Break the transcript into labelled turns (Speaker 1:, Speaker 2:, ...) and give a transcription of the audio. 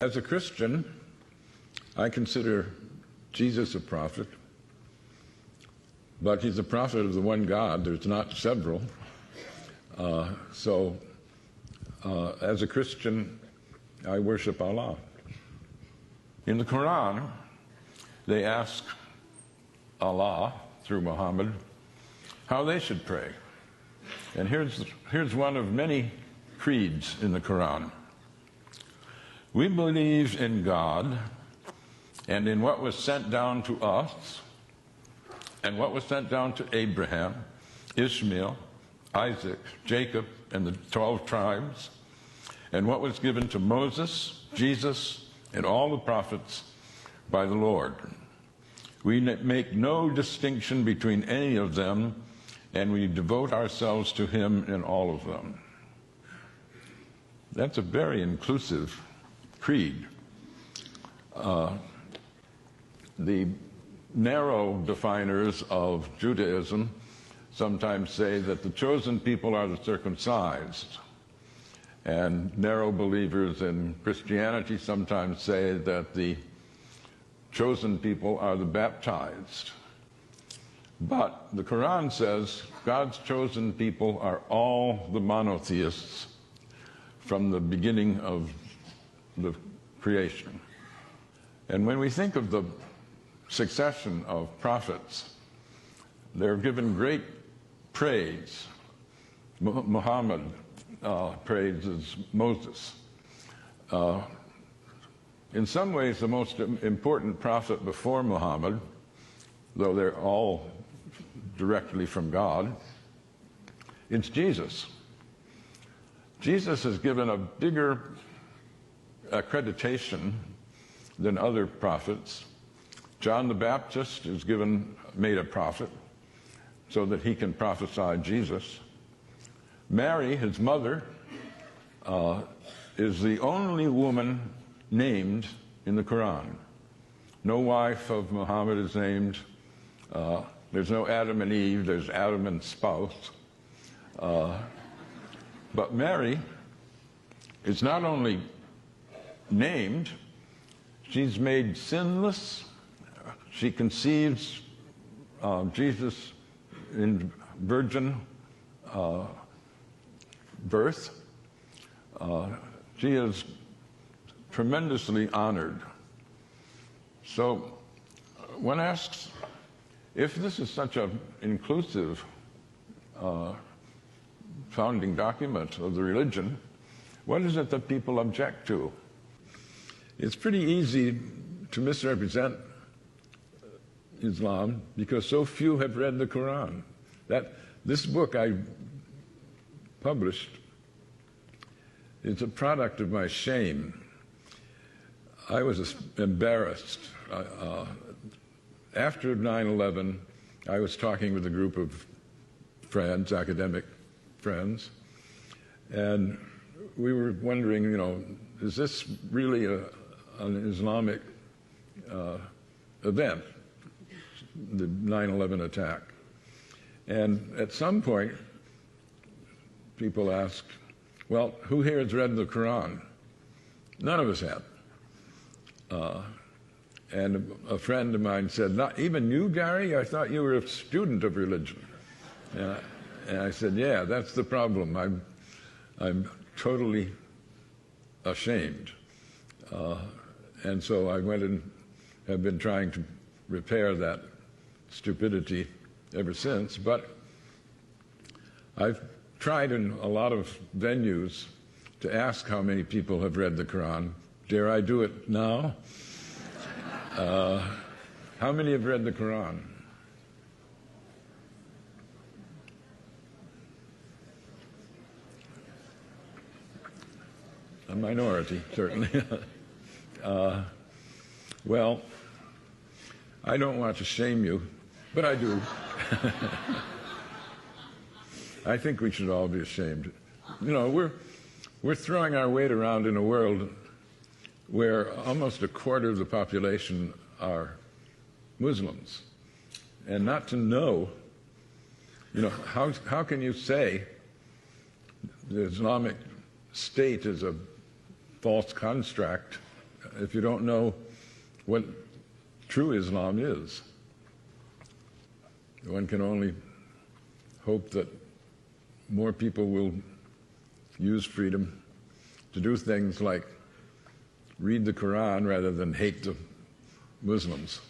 Speaker 1: As a Christian, I consider Jesus a prophet, but he's a prophet of the one God. There's not several. As a Christian, I worship Allah. In the Quran, they ask Allah, through Muhammad, how they should pray. And here's one of many creeds in the Quran. We believe in God and in what was sent down to us and what was sent down to Abraham, Ishmael, Isaac, Jacob, and the 12 tribes, and what was given to Moses, Jesus, and all the prophets by the Lord. We make no distinction between any of them, and we devote ourselves to him in all of them. That's a very inclusive creed. The narrow definers of Judaism sometimes say that the chosen people are the circumcised, and narrow believers in Christianity sometimes say that the chosen people are the baptized. But the Quran says God's chosen people are all the monotheists from the beginning of the creation. And when we think of the succession of prophets, they're given great praise. Muhammad praises Moses. In some ways, the most important prophet before Muhammad, though they're all directly from God, it's Jesus. Jesus is given a bigger accreditation than other prophets. John the Baptist is made a prophet so that he can prophesy Jesus. Mary, his mother, is the only woman named in the Quran. No wife of Muhammad is named. There's no Adam and Eve, there's Adam and spouse. But Mary is not only named, she's made sinless. She conceives Jesus in virgin birth. She is tremendously honored. So one asks, if this is such an inclusive founding document of the religion, what is it that people object to? It's pretty easy to misrepresent Islam because so few have read the Quran. This book I published is a product of my shame. I was embarrassed. After 9/11, I was talking with a group of friends, academic friends, and we were wondering, is this really an Islamic event, the 9/11 attack? And at some point, people asked, well, who here has read the Quran? None of us had. And a friend of mine said, not even you, Gary? I thought you were a student of religion. And I said, yeah, that's the problem. I'm totally ashamed. And so I went and have been trying to repair that stupidity ever since. But I've tried in a lot of venues to ask how many people have read the Quran. Dare I do it now? How many have read the Quran? A minority, certainly. Well, I don't want to shame you, but I do. I think we should all be ashamed. We're throwing our weight around in a world where almost a quarter of the population are Muslims. And not to know, how can you say the Islamic State is a false construct if you don't know what true Islam is. One can only hope that more people will use freedom to do things like read the Quran rather than hate the Muslims.